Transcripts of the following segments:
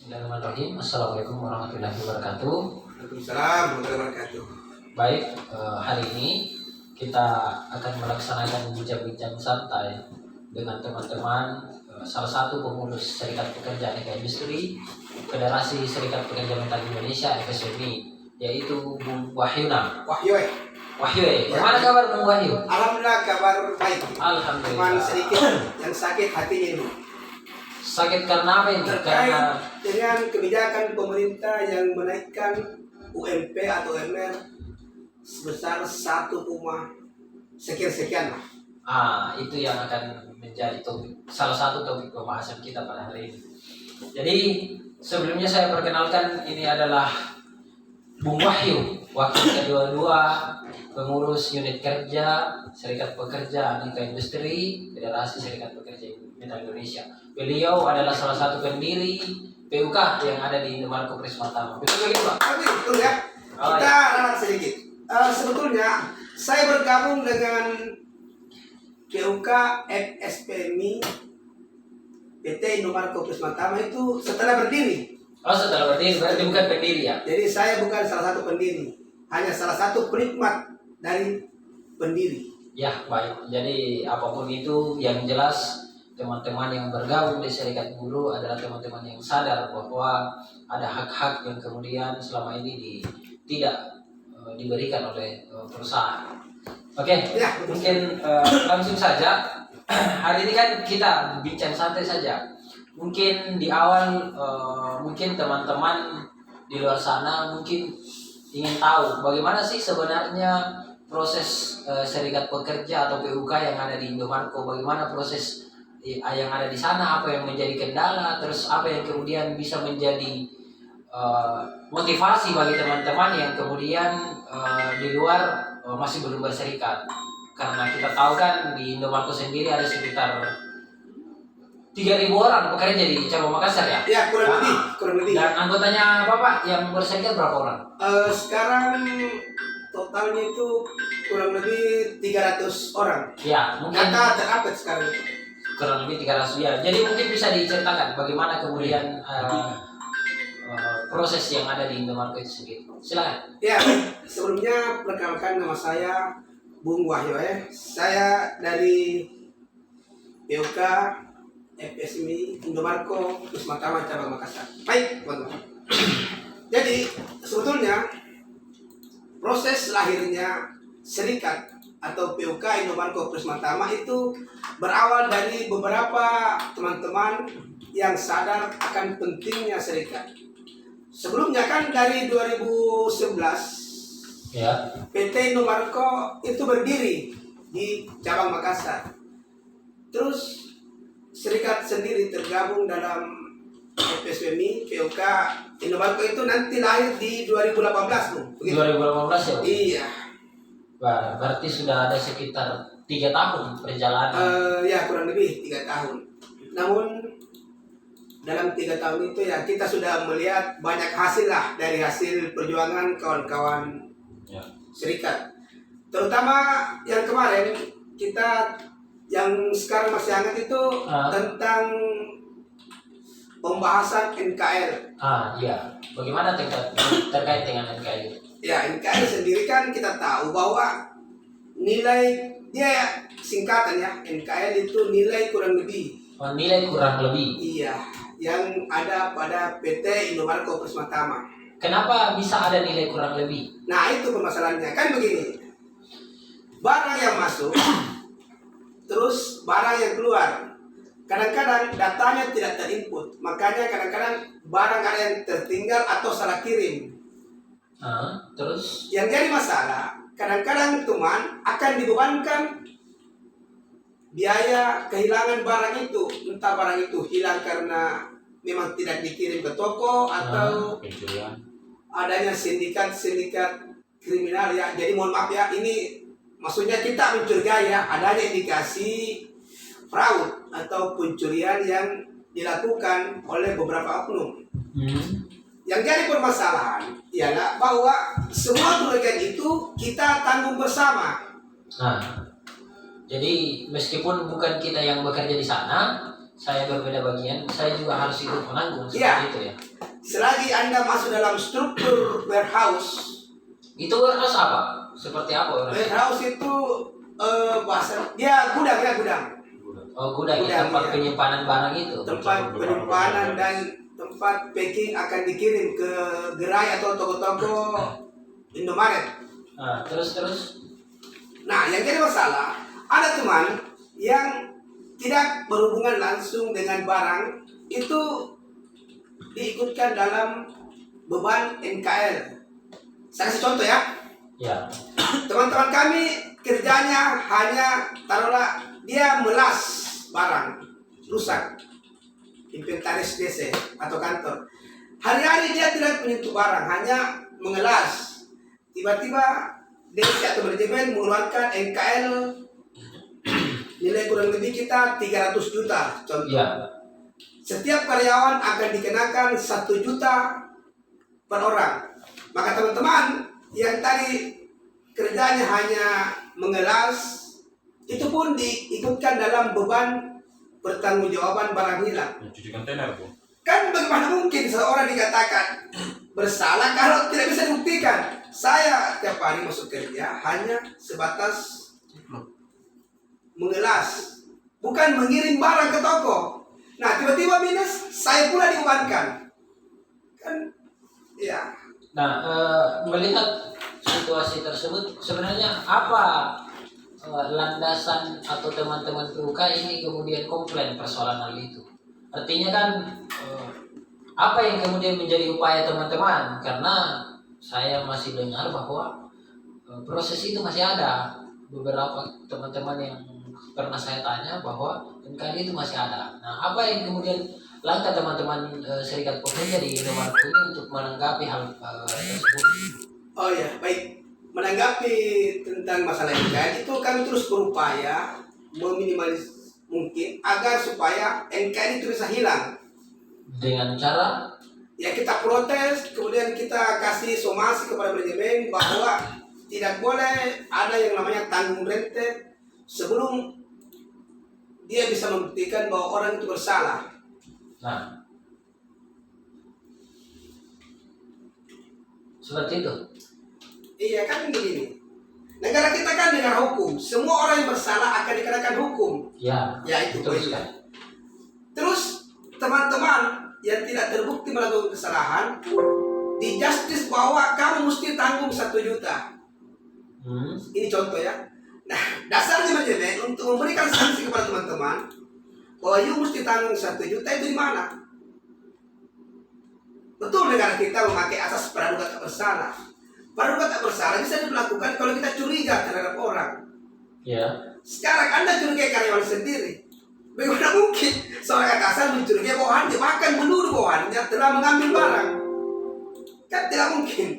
Bismillahirrahmanirrahim. Assalamualaikum warahmatullahi wabarakatuh. Waalaikumsalam warahmatullahi wabarakatuh. Baik, hari ini kita akan melaksanakan bincang-bincang santai dengan teman-teman salah satu pengurus Serikat Pekerja Aneka Industri Federasi Serikat Pekerja Metal Indonesia FSMI, yaitu Bung Wahyuna. Wahyu. Bagaimana kabar Bung Wahyu? Alhamdulillah kabar baik. Alhamdulillah. Cuman sedikit yang sakit hatinya ini. Sakit karena apa ini? Terkait Karena dengan kebijakan pemerintah yang menaikkan UMP atau UMR sebesar 1, sekian lah. itu yang akan menjadi salah satu topik pembahasan kita pada hari ini. Jadi sebelumnya saya perkenalkan, ini adalah Bung Wahyu, wakil kedua-dua pengurus unit kerja Serikat Pekerja Aneka Industri Federasi Serikat Pekerja Metal Indonesia. Beliau adalah salah satu pendiri PUK yang ada di Indomarko Prismatama. Betul begitu Pak? Betul ya. Kita ralat sedikit. Sebetulnya saya bergabung dengan PUK FSPMI PT Indomarko Prismatama itu setelah berdiri. Setelah berdiri, berarti bukan pendiri ya? Jadi saya bukan salah satu pendiri, hanya salah satu penikmat dari pendiri. Ya, baik. Jadi apapun itu, yang jelas teman-teman yang bergabung di Serikat Buruh adalah teman-teman yang sadar bahwa ada hak-hak yang kemudian selama ini tidak diberikan oleh perusahaan. Oke, Ya, mungkin langsung saja. Hari ini kan kita bincang santai saja. Mungkin di awal mungkin teman-teman di luar sana mungkin ingin tahu bagaimana sih sebenarnya proses Serikat Pekerja atau PUK yang ada di Indomarko, bagaimana proses yang ada di sana, apa yang menjadi kendala, terus apa yang kemudian bisa menjadi motivasi bagi teman-teman yang kemudian di luar masih belum berserikat. Karena kita tahu kan di Indomarko sendiri ada sekitar 3.000 orang pekerja di cabang Makassar ya? Ya, kurang lebih. Dan anggotanya Bapak yang berserikat berapa orang? Sekarang totalnya itu kurang lebih 300 orang. Ya, mungkin Data terupdate sekarang itu. kurang lebih 300 ya. Jadi mungkin bisa diceritakan bagaimana kemudian proses yang ada di Indomarko itu sendiri. Silakan. Ya, sebelumnya perkenalkan nama saya Bung Wahyu ya. Saya dari PUK FSMI Indomarko Prismatama cabang Makassar. Baik, teman-teman. Jadi sebetulnya proses lahirnya serikat atau PUK Indomarko Prismatama itu berawal dari beberapa teman-teman yang sadar akan pentingnya serikat. Sebelumnya kan dari 2011 Ya. PT Indomarko itu berdiri di cabang Makassar. Terus serikat sendiri tergabung dalam FSMI PUK Indomarko itu nanti lahir di 2018 tuh. 2018 ya? Iya. Berarti sudah ada sekitar 3 tahun perjalanan. Ya kurang lebih 3 tahun. Namun dalam 3 tahun itu ya kita sudah melihat banyak hasil lah dari hasil perjuangan kawan-kawan serikat. Terutama yang kemarin kita yang sekarang masih hangat itu tentang pembahasan NKR. Iya. Bagaimana terkait dengan NKR? Ya, NKR sendiri kan kita tahu bahwa nilai dia singkatan ya, NKR itu nilai kurang lebih. Nilai kurang lebih. Iya, yang ada pada PT Indomarko Prismatama. Kenapa bisa ada nilai kurang lebih? Nah, itu permasalahannya. Kan begini. Barang yang masuk terus barang yang keluar. Kadang-kadang datanya tidak terinput. Makanya kadang-kadang barang ada yang tertinggal atau salah kirim. Terus Yang jadi masalah, kadang-kadang teman akan dibebankan biaya kehilangan barang itu. Entah barang itu hilang karena memang tidak dikirim ke toko atau adanya sindikat kriminal ya. Jadi mohon maaf ya, ini maksudnya kita mencurigai ya adanya indikasi fraud atau pencurian yang dilakukan oleh beberapa oknum. Yang jadi permasalahan ialah bahwa semua kerugian itu kita tanggung bersama. Jadi meskipun bukan kita yang bekerja di sana, saya berbeda bagian, saya juga harus ikut menanggung seperti itu ya. selagi Anda masuk dalam struktur warehouse. Itu warehouse apa? Seperti apa warehouse? Warehouse itu bahasa dia gudang ya, gudang. Oh, gudang, tempat penyimpanan barang itu. Tempat penyimpanan dan tempat packing akan dikirim ke gerai atau toko-toko Indomaret. Terus. Nah, yang jadi masalah, ada teman yang tidak berhubungan langsung dengan barang itu diikutkan dalam beban NKL. Saya kasih contoh ya. Ya. Teman-teman kami kerjanya hanya taruhlah dia melas barang rusak, inventaris DC atau kantor. Hari-hari dia tidak menyentuh barang, hanya mengelas. Tiba-tiba DC atau manajemen mengeluarkan NKL nilai kurang lebih kita 300 juta contoh. Ya. Setiap karyawan akan dikenakan 1 juta per orang. Maka teman-teman yang tadi kerjanya hanya mengelas, itu pun diikutkan dalam beban pertanggungjawaban barang hilang. Cuci kontainer, Bu. Kan bagaimana mungkin seorang dikatakan bersalah kalau tidak bisa dibuktikan? Saya tiap hari masuk kerja hanya sebatas mengelas, bukan mengirim barang ke toko. Nah, tiba-tiba minus, saya pula dibebankan. Kan, ya. Nah, melihat situasi tersebut, sebenarnya apa landasan atau teman-teman PUK ini kemudian komplain persoalan hal itu? Artinya kan apa yang kemudian menjadi upaya teman-teman? Karena saya masih dengar bahwa proses itu masih ada. Beberapa teman-teman yang pernah saya tanya bahwa NKD itu masih ada. Nah, apa yang kemudian langkah teman-teman Serikat Pekerja di Indomaret ini untuk menanggapi hal tersebut? Oh ya, baik. Menanggapi tentang masalah NKD itu kami terus berupaya meminimalis mungkin agar supaya NKD itu bisa hilang. Dengan cara? Ya, kita protes, kemudian kita kasih somasi kepada manajemen bahwa tidak boleh ada yang namanya tanggung rente sebelum dia bisa membuktikan bahwa orang itu bersalah. Nah, seperti itu. Iya kan begini. Negara kita kan dengan hukum, semua orang yang bersalah akan dikenakan hukum. Ya, Ya itu betul poinnya. sekali. Terus teman-teman yang tidak terbukti melakukan kesalahan, di justice bahwa kamu mesti tanggung 1 juta. Ini contoh ya. Nah, dasarnya manajemen untuk memberikan sanksi kepada teman-teman bahwa you mesti tanggung 1 juta itu di mana? Betul negara kita memakai asas praduga tak bersalah. Praduga tak bersalah bisa dilakukan kalau kita curiga terhadap orang. Ya. Sekarang Anda curigai karyawan sendiri. Bagaimana mungkin seorang atasan mencurigai bawahannya, bahkan menuduh bawahannya telah mengambil barang? Kan tidak mungkin.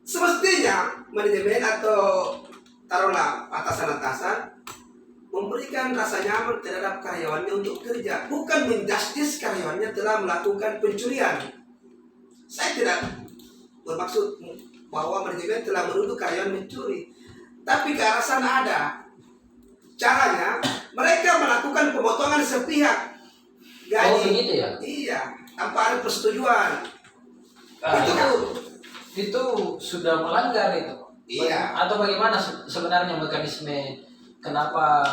Semestinya manajemen atau taruhlah atasan-atasan memberikan rasa nyaman terhadap karyawannya untuk kerja, bukan menjustis karyawannya telah melakukan pencurian. Saya tidak bermaksud bahwa manajemen telah menuduh karyawan mencuri, tapi ke arah sana ada. Caranya mereka melakukan pemotongan sepihak gaji. Oh, begitu ya? Iya, tanpa ada persetujuan. Itu sudah melanggar itu. Iya. Atau bagaimana sebenarnya mekanisme kenapa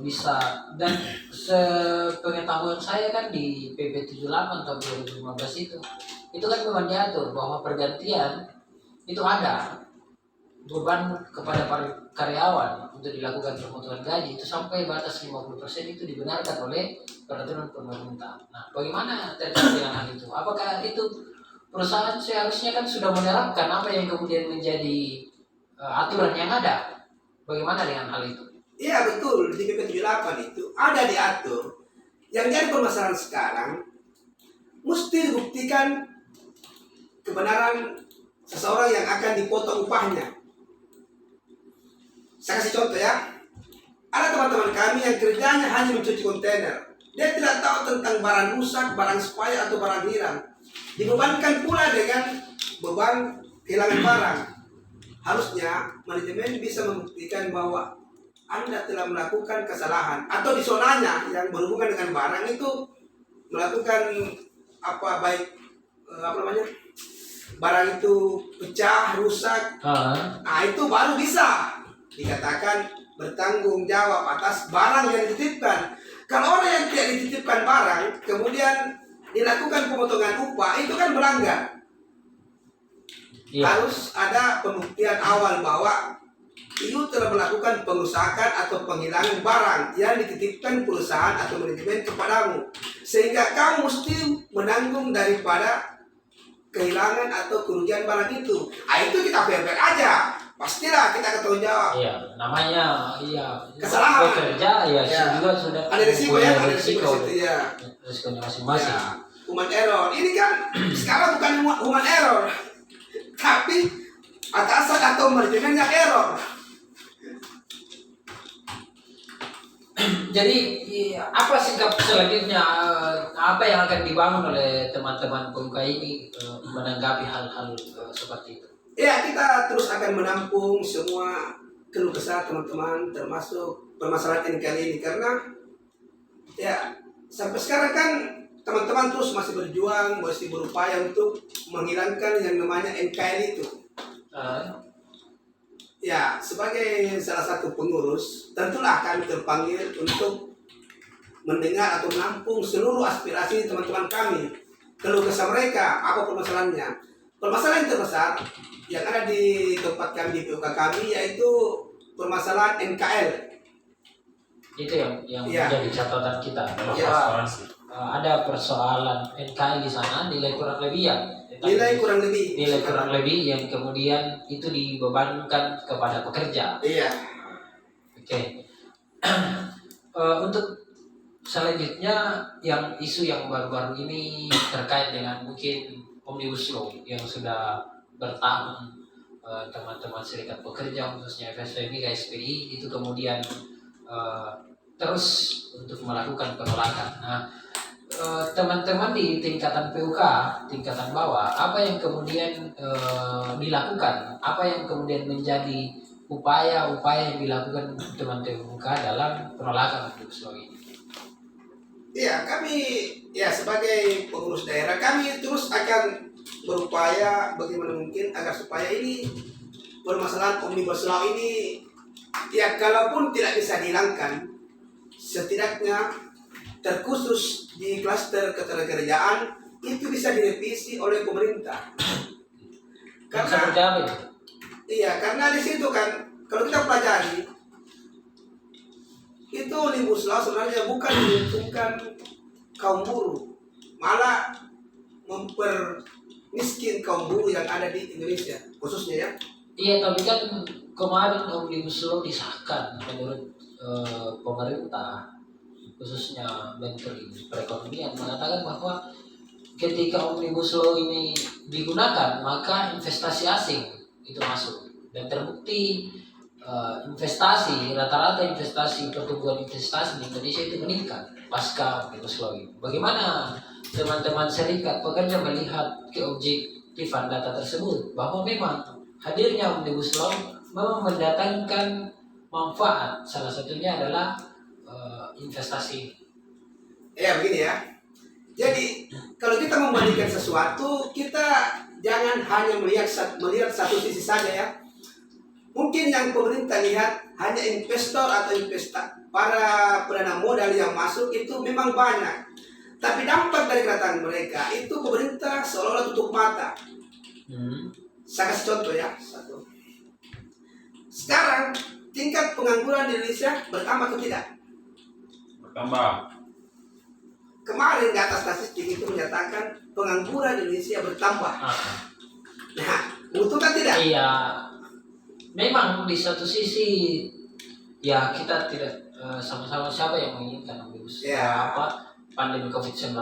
bisa, dan sepengetahuan saya kan di PP 78 tahun 2015 itu kan memang diatur bahwa pergantian itu ada beban kepada para karyawan untuk dilakukan pemotongan gaji itu sampai batas 50% itu dibenarkan oleh peraturan pemerintah. Nah, bagaimana terkait dengan hal itu? Apakah itu perusahaan seharusnya kan sudah menerapkan apa yang kemudian menjadi aturan yang ada? Bagaimana dengan hal itu? Iya betul, di PP 78 itu ada diatur. Yang jadi permasalahan sekarang mesti dibuktikan kebenaran seseorang yang akan dipotong upahnya. Saya kasih contoh ya. Ada teman-teman kami yang kerjanya hanya mencuci kontainer. Dia tidak tahu tentang barang rusak, barang expired atau barang hilang. Dibebankan pula dengan beban kehilangan barang. Harusnya manajemen bisa membuktikan bahwa Anda telah melakukan kesalahan atau di zonanya yang berhubungan dengan barang itu melakukan apa baik apa namanya, barang itu pecah, rusak, nah itu baru bisa dikatakan bertanggung jawab atas barang yang dititipkan. Kalau orang yang tidak dititipkan barang kemudian dilakukan pemotongan upah, itu kan melanggar. Harus ada pembuktian awal bahwa IU telah melakukan pengusahaan atau penghilangan barang yang dititipkan perusahaan atau manajemen kepadamu, sehingga kamu mesti menanggung daripada kehilangan atau kerugian barang itu. Ah, itu kita fair-fair aja, pastilah kita bertanggung jawab. Iya, namanya kesalahan bekerja ya, juga sudah ada risiko ya, ada risiko itu ya. Risikonya masing-masing. Ya, human error. Ini kan sekarang bukan human error, tapi atasan atau manajemen yang error. Jadi apa sikap selanjutnya, apa yang akan dibangun oleh teman-teman PUK ini menanggapi hal-hal seperti itu? Ya, kita terus akan menampung semua keluh kesah teman-teman, termasuk permasalahan NKL ini, karena ya sampai sekarang kan teman-teman terus masih berjuang, masih berupaya untuk menghilangkan yang namanya NKL itu. Ya, sebagai salah satu pengurus, tentulah kami terpanggil untuk mendengar atau menampung seluruh aspirasi teman-teman kami, keluh kesah mereka, apa permasalahannya. Permasalahan terbesar yang ada di tempat kami, di PUK kami, yaitu permasalahan NKL. Itu yang menjadi catatan kita, bahwa ada persoalan NKL di sana, nilai kurang lebih yang kemudian itu dibebankan kepada pekerja. Iya. Oke. Untuk selanjutnya yang isu yang baru-baru ini terkait dengan mungkin Omnibus Law yang sudah bertahun teman-teman serikat pekerja khususnya FSPMI, KSPI itu kemudian terus untuk melakukan penolakan. Nah, teman-teman di tingkatan PUK, tingkatan bawah, apa yang kemudian dilakukan, apa yang kemudian menjadi upaya-upaya yang dilakukan teman-teman PUK dalam penolakan Omnibus Law ini? Iya, kami ya sebagai pengurus daerah, kami terus akan berupaya bagaimana mungkin agar supaya ini permasalahan Omnibus Law ini ya kalaupun tidak bisa dihilangkan, setidaknya terkhusus di klaster ketenagakerjaan itu bisa direvisi oleh pemerintah. Karena iya, karena di situ kan kalau kita pelajari itu Omnibus Law sebenarnya bukan menguntungkan kaum buruh, malah mempermiskin kaum buruh yang ada di Indonesia khususnya ya. Iya, tapi kan kemarin Omnibus Law disahkan menurut pemerintah, khususnya Menteri Perekonomian mengatakan bahwa ketika Omnibus Law ini digunakan maka investasi asing itu masuk, dan terbukti rata-rata investasi, pertumbuhan investasi di Indonesia itu meningkat pasca Omnibus Law ini. Bagaimana teman-teman serikat pekerja melihat keobjektifan data tersebut, bahwa memang hadirnya Omnibus Law memang mendatangkan manfaat, salah satunya adalah investasi. Ya begini ya. Jadi kalau kita membandingkan sesuatu, kita jangan hanya melihat satu sisi saja ya. Mungkin yang pemerintah lihat hanya investor atau para pendana modal yang masuk itu memang banyak. Tapi dampak dari kedatangan mereka itu pemerintah seolah-olah tutup mata. Saya kasih contoh ya, satu. Sekarang tingkat pengangguran di Indonesia bertambah atau tidak? Bertambah. Kemarin data statistik itu menyatakan pengangguran di Indonesia bertambah. Nah, menguntungkan tidak? Iya, memang di satu sisi ya kita tidak sama-sama siapa yang menginginkan Omnibus pandemi COVID-19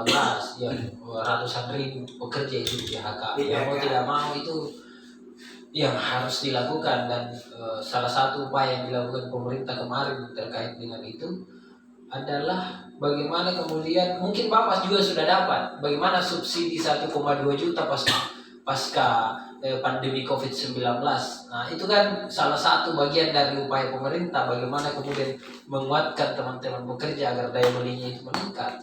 yang ratusan ribu pekerja itu di PHK. Ya mau tidak mau itu yang harus dilakukan, dan salah satu upaya yang dilakukan pemerintah kemarin terkait dengan itu adalah bagaimana kemudian, mungkin Bapak juga sudah dapat, bagaimana subsidi 1,2 juta pasca pandemi COVID-19. Nah, itu kan salah satu bagian dari upaya pemerintah bagaimana kemudian menguatkan teman-teman pekerja agar daya belinya itu meningkat.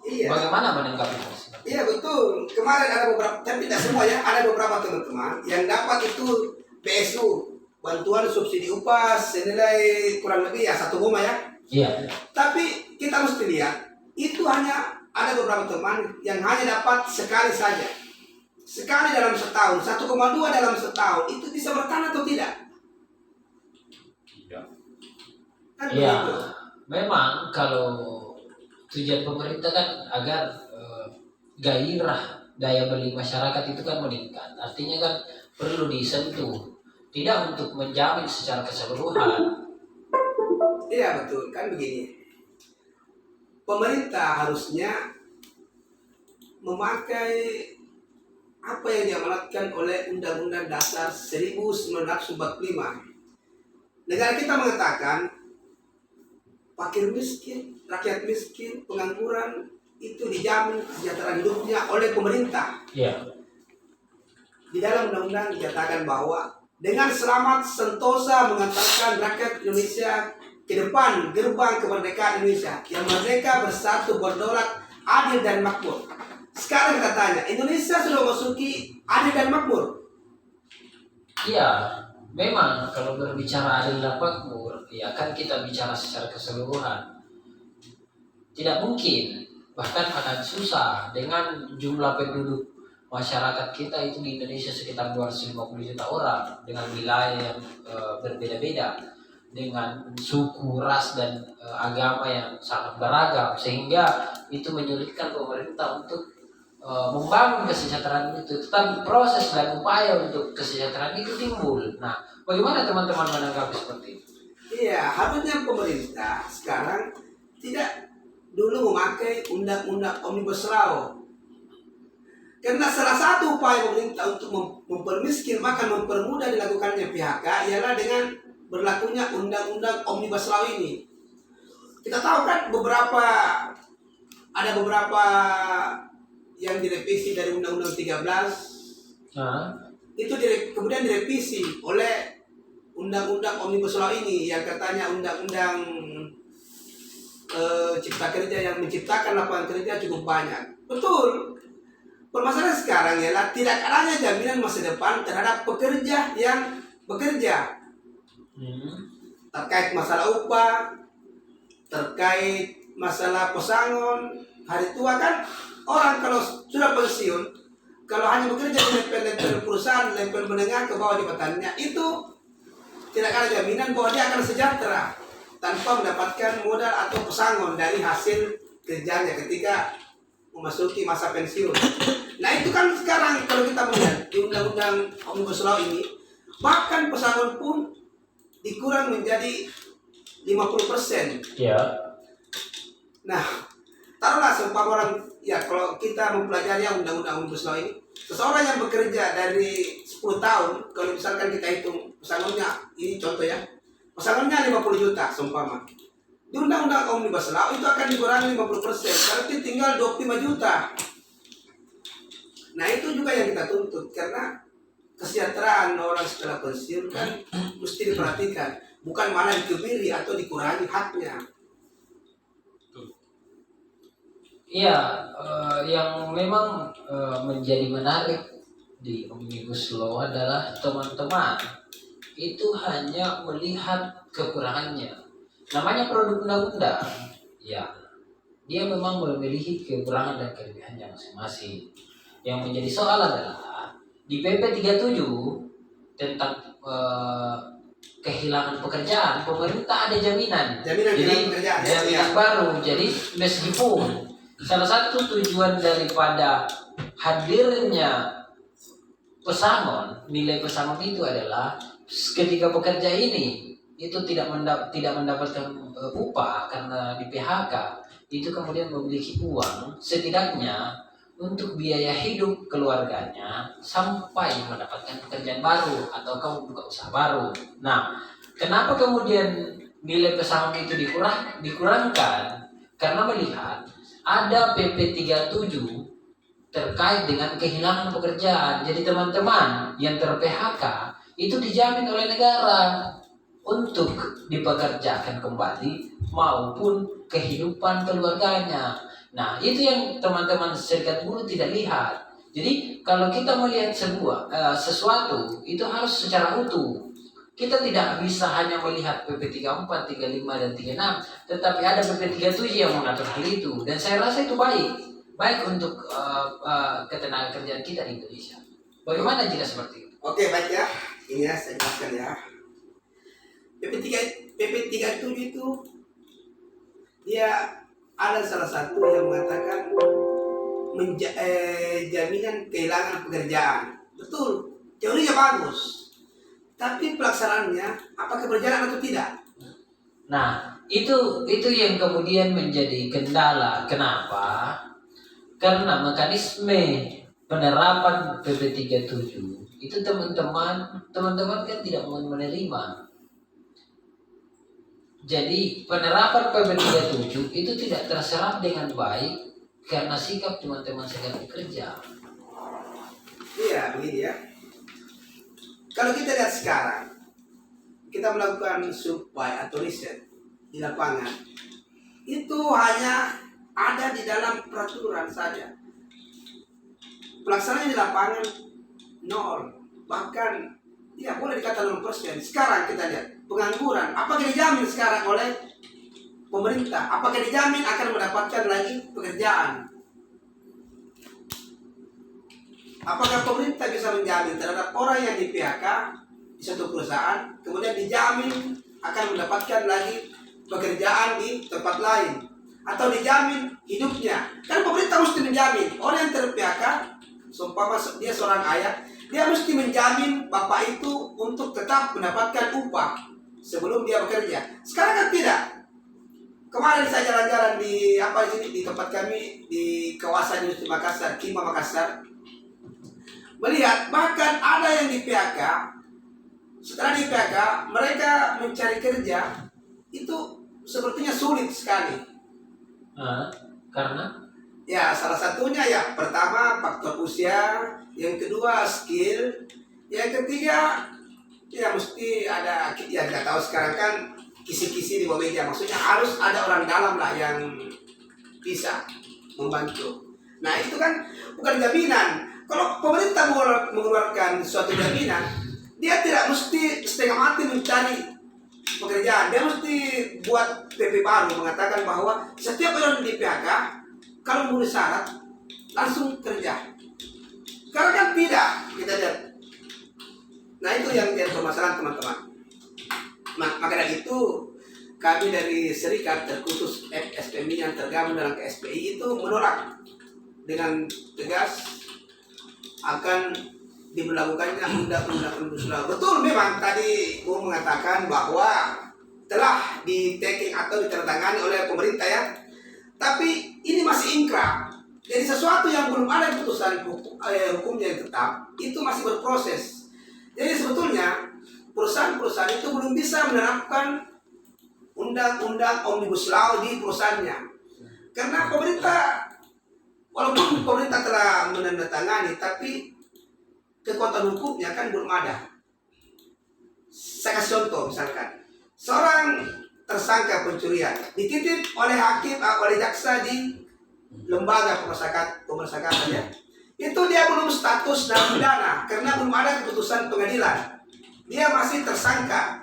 Iya. Bagaimana menanggapi hal itu? Iya betul. Kemarin ada beberapa, tapi tidak semua ya, ada beberapa teman-teman yang dapat itu PSU, bantuan subsidi upah senilai kurang lebih ya 1 rumah ya. Iya. Tapi kita mesti lihat, itu hanya ada beberapa teman yang hanya dapat sekali saja. Sekali dalam setahun, 1,2 dalam setahun, itu bisa bertahan atau tidak? Tidak. Kan Iya. begitu. Memang kalau tujuan pemerintah kan agar gairah daya beli masyarakat itu kan meningkat. Artinya kan perlu disentuh, tidak untuk menjamin secara keseluruhan. Iya betul, kan begini. Pemerintah harusnya memakai apa yang diamanatkan oleh Undang-Undang Dasar 1945. Negara kita mengatakan fakir miskin, rakyat miskin, pengangguran itu dijamin kesejahteraan hidupnya oleh pemerintah. Iya. Di dalam undang-undang dinyatakan bahwa dengan selamat sentosa mengantarkan rakyat Indonesia ke depan gerbang kemerdekaan Indonesia yang merdeka, bersatu, berdaulat, adil dan makmur. Sekarang kita tanya, Indonesia sudah memasuki adil dan makmur? Iya, memang kalau berbicara adil dan makmur, ya kan kita bicara secara keseluruhan. Tidak mungkin, bahkan akan susah dengan jumlah penduduk masyarakat kita itu di Indonesia sekitar 250 juta orang dengan wilayah yang berbeda-beda, dengan suku, ras dan agama yang sangat beragam, sehingga itu menyulitkan pemerintah untuk membangun kesejahteraan itu. Tetapi proses dan upaya untuk kesejahteraan itu timbul. Nah, bagaimana teman-teman menanggapi seperti itu? Iya, harusnya pemerintah sekarang tidak dulu memakai undang-undang Omnibus Law. Karena salah satu upaya pemerintah untuk mempermiskin maka mempermudah dilakukannya PHK ialah dengan berlakunya undang-undang Omnibus Law ini. Kita tahu kan ada beberapa yang direvisi dari Undang-Undang 13. Nah, Itu kemudian direvisi oleh Undang-Undang Omnibus Law ini yang katanya undang-undang cipta kerja yang menciptakan lapangan kerja cukup banyak. Betul. Permasalahan sekarang ialah tidak adanya jaminan masa depan terhadap pekerja yang bekerja. Terkait masalah upah, terkait masalah pesangon, hari tua kan orang kalau sudah pensiun, kalau hanya bekerja di level perusahaan, level menengah ke bawah jabatannya, itu tidak ada jaminan bahwa dia akan sejahtera tanpa mendapatkan modal atau pesangon dari hasil kerjanya ketika memasuki masa pensiun. Nah itu kan sekarang kalau kita melihat di Undang-Undang Omnibus Law ini, bahkan pesangon pun dikurang menjadi 50%. ya. Nah, taruhlah seumpama orang, ya kalau kita mempelajari Undang-Undang Omnibus Law ini, seseorang yang bekerja dari 10 tahun, kalau misalkan kita hitung pesangonnya, ini contoh ya, pesangonnya 50 juta seumpama. Di Undang-Undang Omnibus Law itu akan dikurangi 50%, berarti tinggal 25 juta. Nah itu juga yang kita tuntut, karena kesejahteraan orang setelah pensiun kan mesti diperhatikan, bukan malah dikebiri atau dikurangi haknya. Iya, yang memang menjadi menarik di Omnibus Law adalah teman-teman itu hanya melihat kekurangannya. Namanya produk undang-undang, ya, dia memang memiliki kekurangan dan kelebihannya masing-masing. Yang menjadi soal adalah di PP 37 tentang kehilangan pekerjaan, pemerintah ada jaminan. Jaminan Jadi kehilangan pekerjaan, ya, jaminan ya. baru. Jadi meskipun salah satu tujuan daripada hadirnya pesangon, nilai pesangon itu adalah ketika pekerja ini itu tidak mendapatkan upah karena di PHK, itu kemudian memiliki uang setidaknya untuk biaya hidup keluarganya sampai mendapatkan pekerjaan baru atau kamu buka usaha baru. Nah, kenapa kemudian nilai pesangon itu dikurangkan? Karena melihat ada PP 37 terkait dengan kehilangan pekerjaan. Jadi teman-teman yang ter-PHK itu dijamin oleh negara untuk dipekerjakan kembali maupun kehidupan keluarganya. Nah, itu yang teman-teman serikat buruh tidak lihat. Jadi kalau kita melihat sesuatu itu harus secara utuh. Kita tidak bisa hanya melihat PP 34, 35 dan 36, tetapi ada PP 37 yang mengatur hal itu. Dan saya rasa itu baik untuk ketenagakerjaan kita di Indonesia. Bagaimana jika seperti itu? Oke, baik ya. Ini ya saya jelaskan ya. PP 37 itu dia ada salah satu yang mengatakan jaminan kehilangan pekerjaan. Betul, teorinya bagus. Tapi pelaksanaannya apakah berjalan atau tidak? Nah, itu yang kemudian menjadi kendala. Kenapa? Karena mekanisme penerapan PP 37 itu teman-teman kan tidak mau menerima. Jadi penerapan PP 37 itu tidak terserap dengan baik karena sikap teman-teman serikat pekerja. Iya, begini ya. Kalau kita lihat sekarang, kita melakukan survei atau riset di lapangan, itu hanya ada di dalam peraturan saja. Pelaksanaan di lapangan nol, bahkan ya boleh dikatakan 0%. Sekarang kita lihat pengangguran, apakah dijamin sekarang oleh pemerintah? Apakah dijamin akan mendapatkan lagi pekerjaan? Apakah pemerintah bisa menjamin terhadap orang yang di PHK di satu perusahaan, kemudian dijamin akan mendapatkan lagi pekerjaan di tempat lain? Atau dijamin hidupnya? Kan pemerintah mesti menjamin orang yang ter-PHK, seumpama dia seorang ayah, dia mesti menjamin bapak itu untuk tetap mendapatkan upah sebelum dia bekerja. Sekarang kan tidak. Kemarin saya jalan-jalan di tempat kami di kawasan Industri Makassar, Kima Makassar, melihat bahkan ada yang di PHK. Setelah di PHK mereka mencari kerja itu sepertinya sulit sekali. Karena Ya salah satunya ya pertama faktor usia, yang kedua skill, yang ketiga ya mesti ada, ya nggak tahu sekarang kan kisi-kisi di bawah meja, maksudnya harus ada orang dalam lah yang bisa membantu. Nah itu kan bukan jaminan. Kalau pemerintah mengeluarkan suatu jaminan, dia tidak mesti setengah mati mencari pekerjaan. Dia mesti buat PP baru mengatakan bahwa setiap orang di PHK kalau memenuhi syarat langsung kerja. Karena kan tidak, kita lihat. Nah itu yang jadi permasalahan teman-teman. Maka dari itu kami dari serikat terkhusus FSPMI yang tergabung dalam KSPI itu menolak dengan tegas akan diberlakukannya undang-undang Omnibus Law. Betul memang tadi Bung mengatakan bahwa telah di-taking atau ditandatangani oleh pemerintah ya. Tapi ini masih ingkrah. Jadi sesuatu yang belum ada putusan hukumnya yang tetap itu masih berproses. Jadi sebetulnya perusahaan-perusahaan itu belum bisa menerapkan undang-undang Omnibus Law di perusahaannya. Karena pemerintah, walaupun pemerintah telah menandatangani, tapi kekuatan hukumnya kan belum ada. Saya kasih contoh misalkan, seorang tersangka pencurian dititip oleh hakim, oleh jaksa di lembaga pemasyarakatan ya. Itu dia belum status narapidana karena belum ada keputusan pengadilan. Dia masih tersangka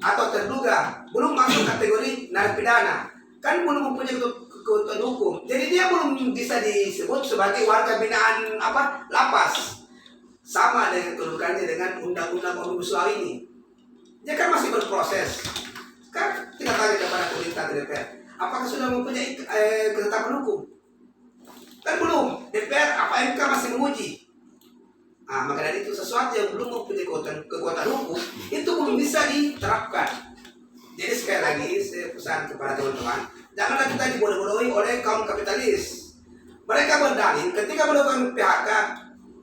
atau terduga, belum masuk kategori narapidana, kan belum mempunyai kekuatan hukum. Jadi dia belum bisa disebut sebagai warga binaan lapas. Sama dengan kedudukannya dengan undang-undang Omnibus Law ini. Dia kan masih berproses. Kan kita tanya kepada pemerintah DPR, apakah sudah mempunyai ketetapan hukum? Kan belum. DPR MK masih menguji. Nah, maka dari itu sesuatu yang belum mempunyai kekuatan hukum itu belum bisa diterapkan. Jadi sekali lagi saya pesan kepada teman-teman, janganlah kita dibodoh-bodohi oleh kaum kapitalis. Mereka berdalih ketika melakukan PHK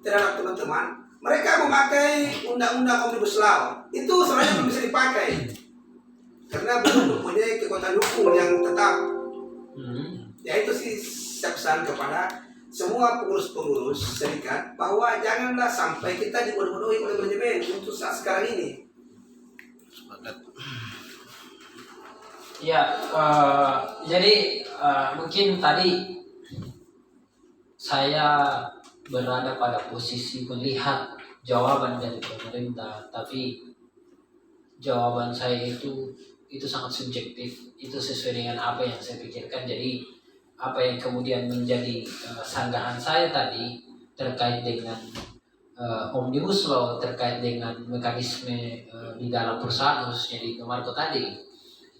terhadap teman-teman, mereka memakai undang-undang Omnibus Law. Itu sebenarnya belum bisa dipakai karena belum mempunyai kekuatan hukum yang tetap. Ya itu sih saya pesan kepada semua pengurus-pengurus serikat bahwa janganlah sampai kita dibodoh-bodohi oleh manajemen untuk saat sekarang ini. Ya, jadi mungkin tadi saya berada pada posisi melihat jawaban dari pemerintah, tapi jawaban saya itu sangat subjektif, itu sesuai dengan apa yang saya pikirkan. Jadi apa yang kemudian menjadi sanggahan saya tadi terkait dengan omnibus law, terkait dengan mekanisme di dalam perusahaan khususnya di Indomarko tadi,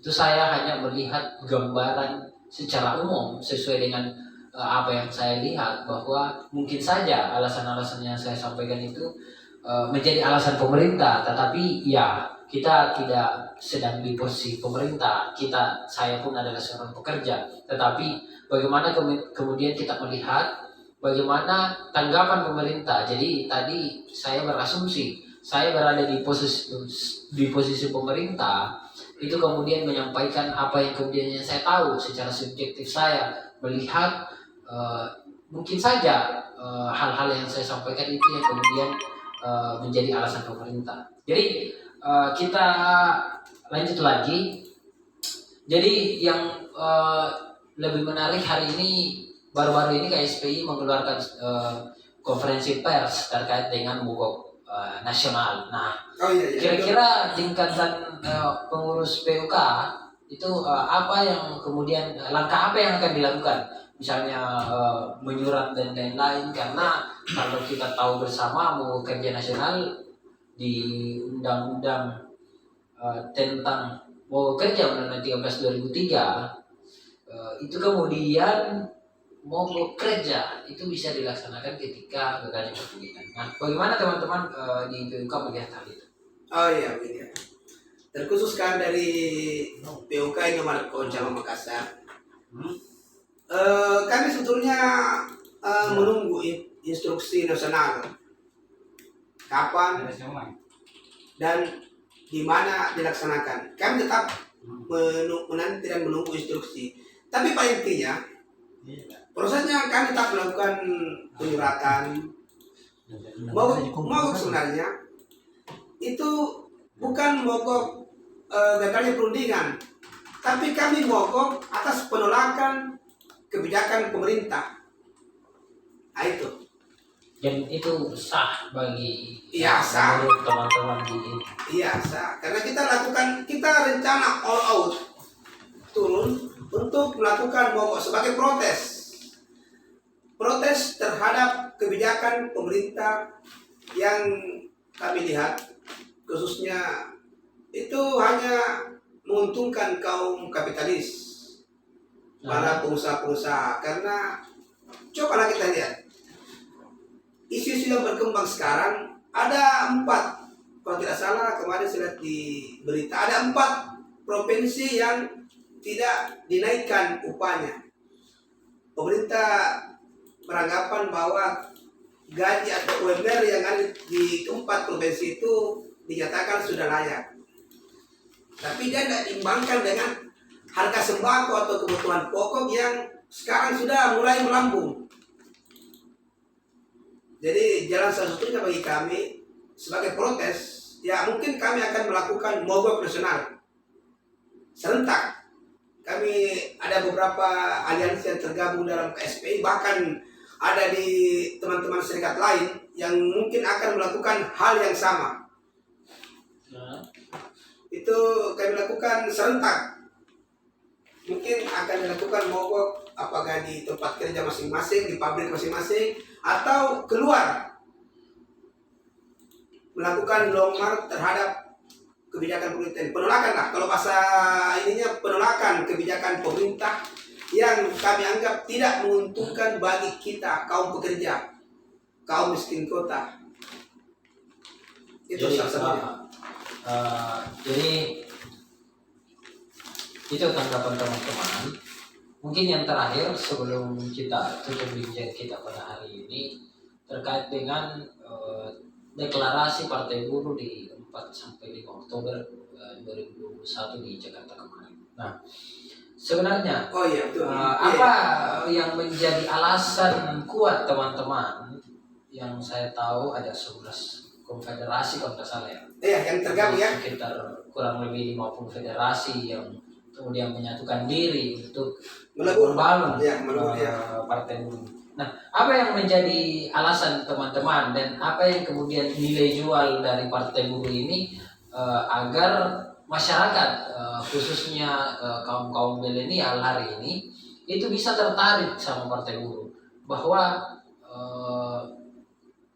itu saya hanya melihat gambaran secara umum sesuai dengan apa yang saya lihat, bahwa mungkin saja alasan-alasan yang saya sampaikan itu menjadi alasan pemerintah, tetapi ya kita tidak sedang di posisi pemerintah, saya pun adalah seorang pekerja, tetapi bagaimana kemudian kita melihat bagaimana tanggapan pemerintah. Jadi tadi saya berasumsi saya berada di posisi pemerintah, itu kemudian menyampaikan apa yang kemudian saya tahu secara subjektif. Saya melihat mungkin saja hal-hal yang saya sampaikan itu yang kemudian menjadi alasan pemerintah. Jadi kita lanjut lagi. Jadi yang lebih menarik hari ini, baru-baru ini KSPI mengeluarkan konferensi pers terkait dengan mogok nasional. Nah, kira-kira tingkatan pengurus PUK itu apa yang kemudian, langkah apa yang akan dilakukan? Misalnya menyurat dan lain-lain, karena kalau kita tahu bersama mogok kerja nasional di undang-undang tentang mogok kerja Undang-Undang 13 2003 itu kemudian mogok kerja itu bisa dilaksanakan ketika gagalnya pertunjukan. Nah, bagaimana teman-teman di PUK melihat hal itu? Oh iya, begini. Terkhususkan dari PUK Indomarko Cabang Makassar, kami sebetulnya menunggu instruksi nasional kapan dan di mana dilaksanakan. Kami tetap menanti dan menunggu instruksi. Tapi pada intinya prosesnya kami tetap melakukan penyuratan. Mogok sebenarnya itu bukan mogok gagalnya perundingan, tapi kami mogok atas penolakan kebijakan pemerintah. Nah, itu. Dan itu sah bagi sah. menurut teman-teman di ini. Iya, sah. Karena kita rencana all out turun untuk melakukan mogok sebagai protes terhadap kebijakan pemerintah yang kami lihat khususnya itu hanya menguntungkan kaum kapitalis, para pengusaha-pengusaha. Karena cobalah kita lihat isu-isu yang berkembang sekarang, ada 4, kalau tidak salah kemarin saya lihat di berita, ada 4 provinsi yang tidak dinaikkan upahnya. Pemerintah beranggapan bahwa gaji atau UMR yang ada di 4 provinsi itu dinyatakan sudah layak. Tapi dia tidak diimbangkan dengan harga sembako atau kebutuhan pokok yang sekarang sudah mulai melambung. Jadi jalan satu-satunya bagi kami sebagai protes, ya mungkin kami akan melakukan mogok nasional serentak. Kami ada beberapa aliansi yang tergabung dalam KSPI, bahkan ada di teman-teman serikat lain yang mungkin akan melakukan hal yang sama. Itu kami lakukan serentak. Mungkin akan dilakukan mogok apakah di tempat kerja masing-masing, di pabrik masing-masing, atau keluar melakukan long march terhadap kebijakan pemerintah. Penolakan lah, kalau bahasa ininya penolakan kebijakan pemerintah yang kami anggap tidak menguntungkan bagi kita kaum pekerja, kaum miskin kota. Itu salah satunya. Jadi itu tanggapan teman-teman. Mungkin yang terakhir sebelum kita tutup bincang kita pada hari ini terkait dengan deklarasi Partai Buruh di 4 sampai 5 Oktober 2021 di Jakarta kemarin. Nah, sebenarnya apa yang menjadi alasan kuat teman-teman? Yang saya tahu ada 11 konfederasi kalau tidak salah ya. Yang tergabung ya. Sekitar kurang lebih 50 federasi yang kemudian menyatukan diri untuk Melebur. membangun Ya, melebur, ya. Partai Buruh. Nah, apa yang menjadi alasan teman-teman dan apa yang kemudian nilai jual dari Partai Buruh ini agar masyarakat khususnya kaum milenial hari ini itu bisa tertarik sama Partai Buruh, bahwa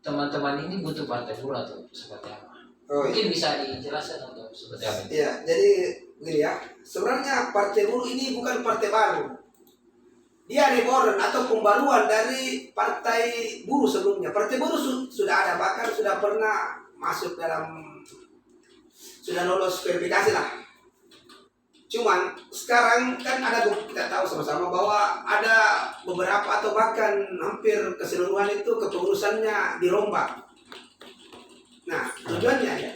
teman-teman ini butuh Partai Buruh atau seperti apa? Oh, Mungkin bisa dijelaskan atau seperti apa? iya, jadi begini ya. Sebenarnya Partai Buruh ini bukan partai baru. Dia reborn atau pembaruan dari Partai Buruh sebelumnya. Partai Buruh sudah ada, bahkan sudah pernah masuk dalam, sudah lolos verifikasi lah. Cuman sekarang kan ada, kita tahu sama-sama bahwa ada beberapa atau bahkan hampir keseluruhan itu kepengurusannya dirombak. Nah, tujuannya ya.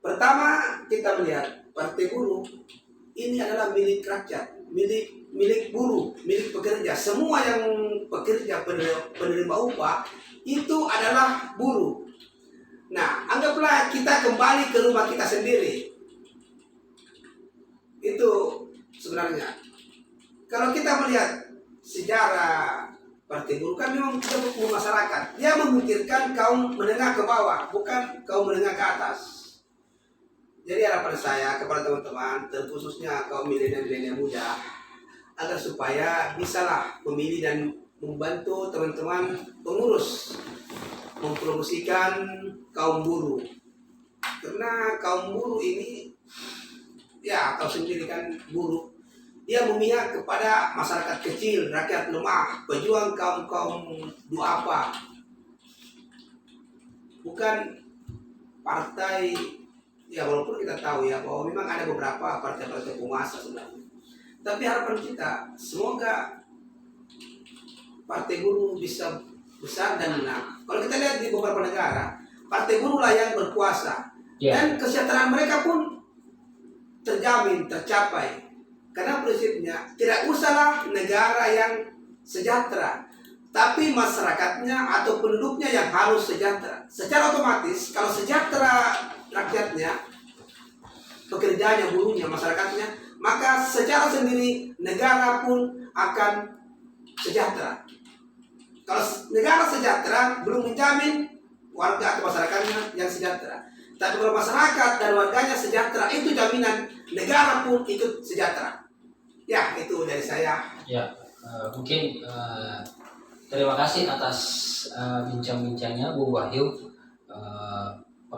Pertama, kita melihat Partai Buruh ini adalah milik rakyat, milik buruh, milik pekerja. Semua yang pekerja penerima upah itu adalah buruh. Nah, anggaplah kita kembali ke rumah kita sendiri. Itu sebenarnya. Kalau kita melihat sejarah Partai Buruh kan memang kita butuh masyarakat. Dia memikirkan kaum menengah ke bawah, bukan kaum menengah ke atas. Jadi harapan saya kepada teman-teman, terkhususnya kaum milenial muda, agar supaya bisalah memilih dan membantu teman-teman pengurus mempromosikan kaum buruh. Karena kaum buruh ini, ya tahu sendiri kan, buruh dia memihak kepada masyarakat kecil, rakyat lemah, pejuang kaum duafa. Bukan partai, ya walaupun kita tahu ya bahwa memang ada beberapa partai-partai penguasa sebenarnya. Tapi harapan kita, semoga Partai Buruh bisa besar dan menang. Kalau kita lihat di beberapa negara, Partai Buruh lah yang berkuasa. Dan kesejahteraan mereka pun terjamin, tercapai. Karena prinsipnya tidak usahlah negara yang sejahtera, tapi masyarakatnya atau penduduknya yang harus sejahtera. Secara otomatis kalau sejahtera rakyatnya, pekerjanya, buruhnya, masyarakatnya, maka secara sendiri negara pun akan sejahtera. Kalau negara sejahtera belum menjamin warga atau masyarakatnya yang sejahtera. Tapi kalau masyarakat dan warganya sejahtera, itu jaminan negara pun ikut sejahtera. Ya, itu dari saya. Ya, mungkin terima kasih atas bincang-bincangnya Bu Wahyu,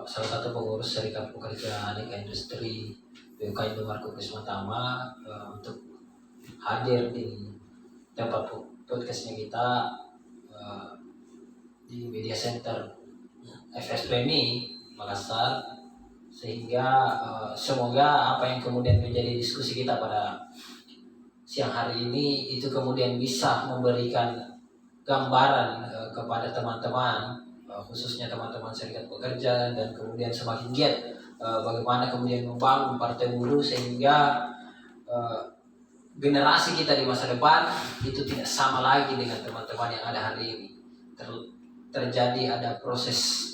salah satu pengurus Serikat Pekerja Aneka Industri PUK Indomaret Kusuma Tama, untuk hadir di tempat podcastnya kita di Media Center FSPMI Makassar, sehingga semoga apa yang kemudian menjadi diskusi kita pada siang hari ini itu kemudian bisa memberikan gambaran kepada teman-teman, khususnya teman-teman serikat pekerja, dan kemudian semakin giat bagaimana kemudian membangun Partai Buruh sehingga generasi kita di masa depan itu tidak sama lagi dengan teman-teman yang ada hari ini. Terjadi ada proses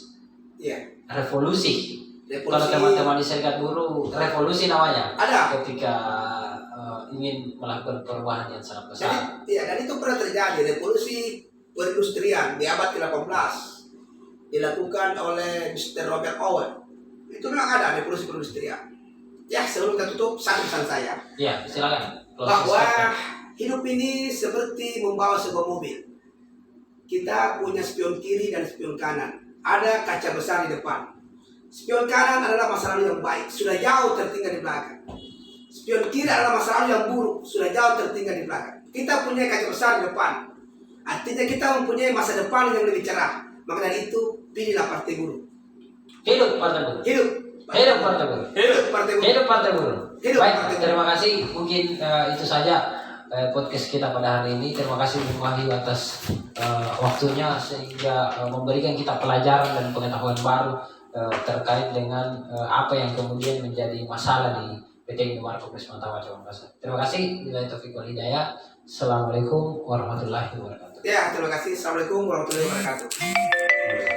revolusi. Kalau teman-teman di serikat buruh, revolusi namanya. Ada. Ketika ingin melakukan perubahan yang sangat besar. Dan itu pernah terjadi revolusi perindustrian di abad ke-18 dilakukan oleh Mr. Robert Owen. Itu memang ada revolusi perindustrian. Ya, sebelum kita tutup, satu pesan saya. Ya, silakan. Bahwa hidup ini seperti membawa sebuah mobil. Kita punya spion kiri dan spion kanan. Ada kaca besar di depan. Spion kanan adalah masa lalu yang baik, sudah jauh tertinggal di belakang. Spion kiri adalah masa lalu yang buruk, sudah jauh tertinggal di belakang. Kita punya kaca besar di depan. Artinya kita mempunyai masa depan yang lebih cerah. Maka dari itu, pilihlah Partai Buruh. Hidup Partai Buruh. Hidup. Hidup Partai Buruh. Hidup Partai Buruh. Hidup Partai Buruh. Hidup Baik, Partai Buruh. terima kasih. Mungkin itu saja podcast kita pada hari ini. Terima kasih Bung Wahyu atas waktunya sehingga memberikan kita pelajaran dan pengetahuan baru terkait dengan apa yang kemudian menjadi masalah di PT Indomaret Kusuma Tama Makassar. Terima kasih. Bila Taufik wal Hidayah. Assalamualaikum warahmatullahi wabarakatuh. Ya, terima kasih. Assalamualaikum warahmatullahi wabarakatuh.